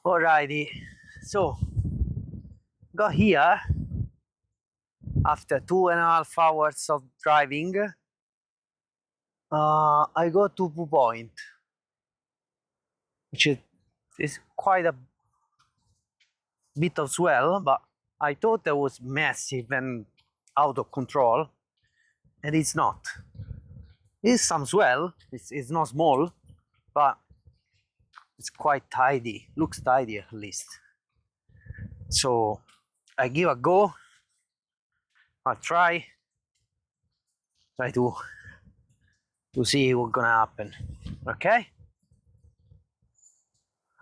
Alrighty, so got here after 2.5 hours of driving. I go to Poo Point, which is quite a bit of swell, but I thought it was massive and out of control, and it's not. It's some swell, it's not small, but it's quite tidy, looks tidy at least. So I give a go, I try to see what's gonna happen. Okay,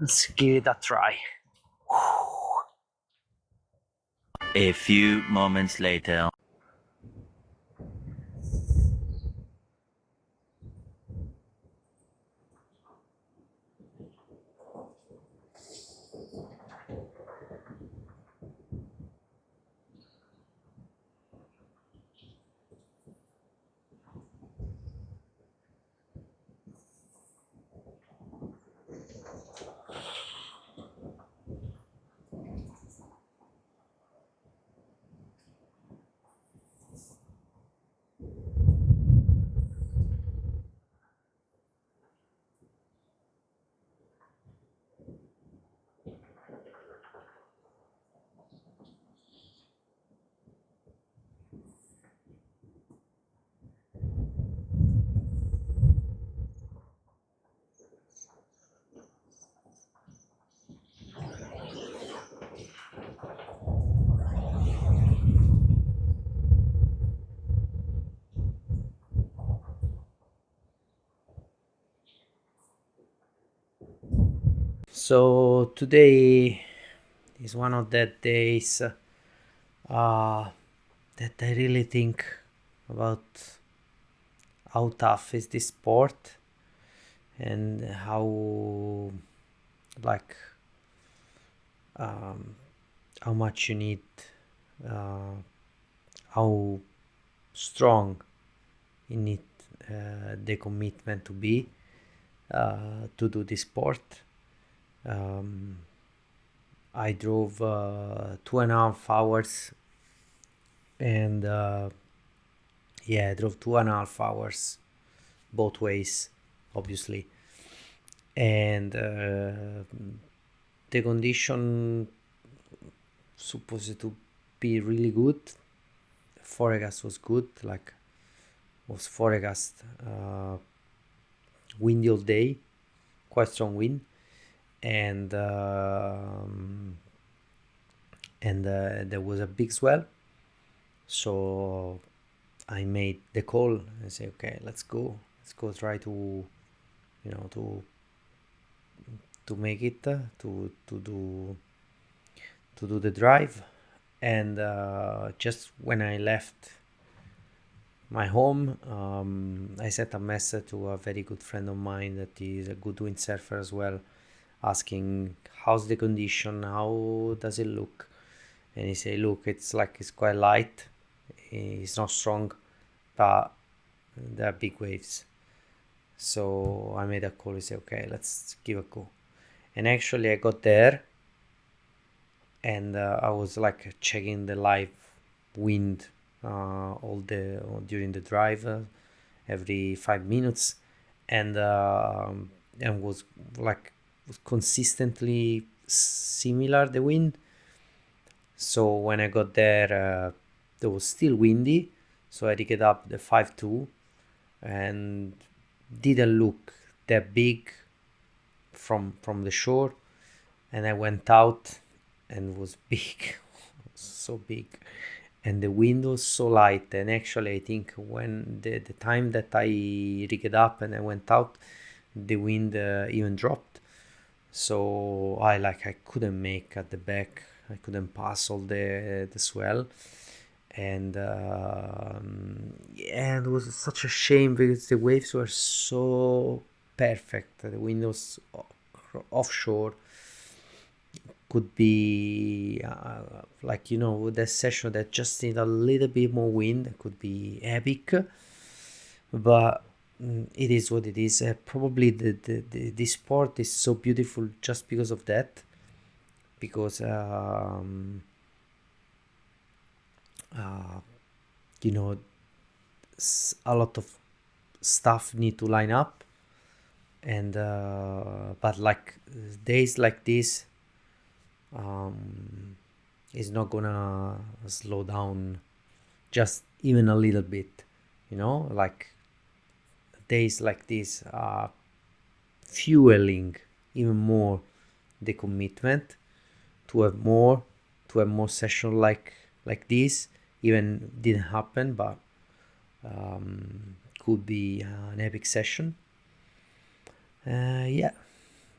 let's give it a try. A few moments later. So today is one of that days that I really think about how tough is this sport and like um, how much you need, uh, how strong you need the commitment to be to do this sport. Um, I drove 2.5 hours, and yeah, I drove 2.5 hours both ways, obviously, and the condition supposed to be really good. Forecast was good, like was forecast windy all day, quite strong wind, and there was a big swell. So I made the call and say, okay, let's go try to, you know, to make it, to do the drive. And just when I left my home, I sent a message to a very good friend of mine that is a good windsurfer as well, asking how's the condition, how does it look. And he said, look, it's quite light, it's not strong, but there are big waves. So I made a call and said, okay, let's give a go. And actually I got there, and I was like checking the live wind during the drive, every 5 minutes, and was like was consistently similar the wind. So when I got there, there was still windy, so I rigged up the 5.2, and didn't look that big from the shore. And I went out, and was big, so big, and the wind was so light. And actually I think when the time that I rigged up and I went out, the wind even dropped. So I couldn't make at the back, I couldn't pass all the swell. And yeah, it was such a shame because the waves were so perfect. The wind was offshore, could be with that session that just need a little bit more wind, could be epic. But it is what it is. Probably the sport is so beautiful just because of that. because you know, a lot of stuff need to line up, and but like days like this is not gonna slow down just even a little bit, you know, like days like this are fueling even more the commitment to have more, to have more session like this. Even didn't happen, but could be an epic session. Yeah,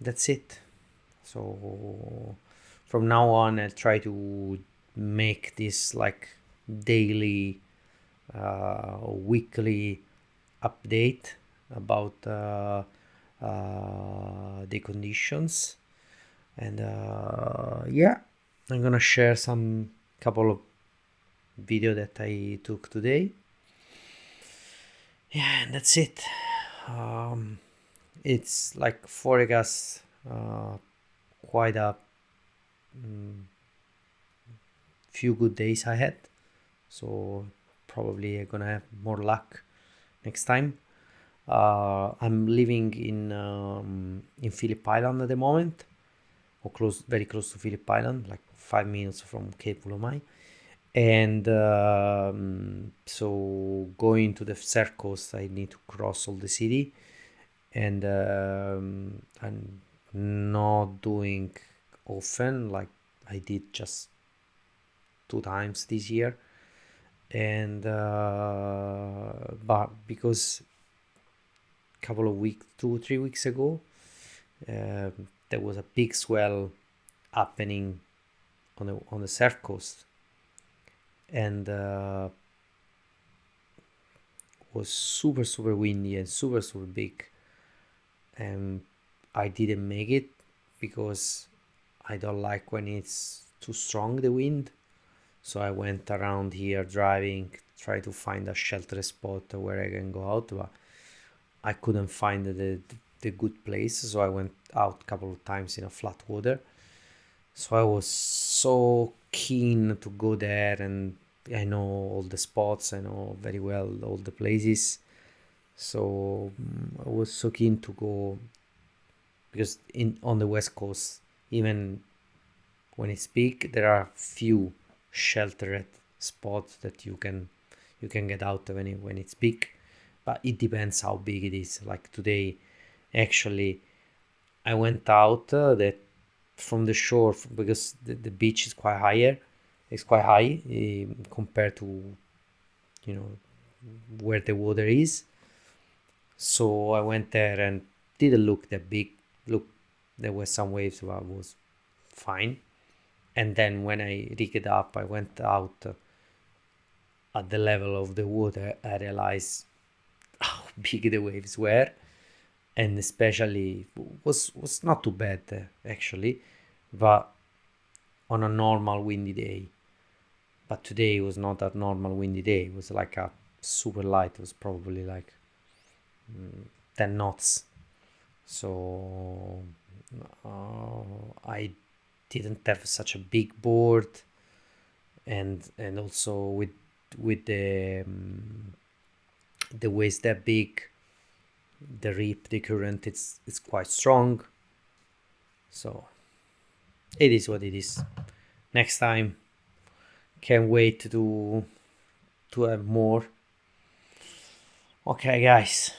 that's it. So from now on, I'll try to make this like daily, weekly update about the conditions. And yeah, I'm gonna share some couple of video that I took today. Yeah, and that's it. It's like forecast quite a few good days ahead, so probably I'm gonna have more luck next time. I'm living in Phillip Island at the moment, or close, very close to Phillip Island, like 5 minutes from Cape Colomai. And so going to the Surf Coast, I need to cross all the city, and I'm not doing often, like I did just 2 times this year. And but because a couple of weeks, 2 3 weeks ago, there was a big swell happening on the Surf Coast, and was super super windy and super super big, and I didn't make it because I don't like when it's too strong, the wind. So I went around here driving, try to find a shelter spot where I can go out, but I couldn't find the good place. So I went out a couple of times in a flat water. So I was so keen to go there, and I know all the spots, I know very well all the places. So I was so keen to go, because in on the west coast, even when it's big, there are few sheltered spots that you can get out when it's big. But it depends how big it is. Like today, actually, I went out that from the shore, because the beach is quite higher. It's quite high compared to, you know, where the water is. So I went there and didn't look that big. Look, there were some waves, but it was fine. And then when I rigged up, I went out at the level of the water. I realized how big the waves were, and especially was not too bad actually, but on a normal windy day. But today was not a normal windy day. It was like a super light. It was probably like 10 knots. So I didn't have such a big board, and also with the waves that big, the rip, the current, it's quite strong. So it is what it is. Next time, can't wait to have more. Okay, guys,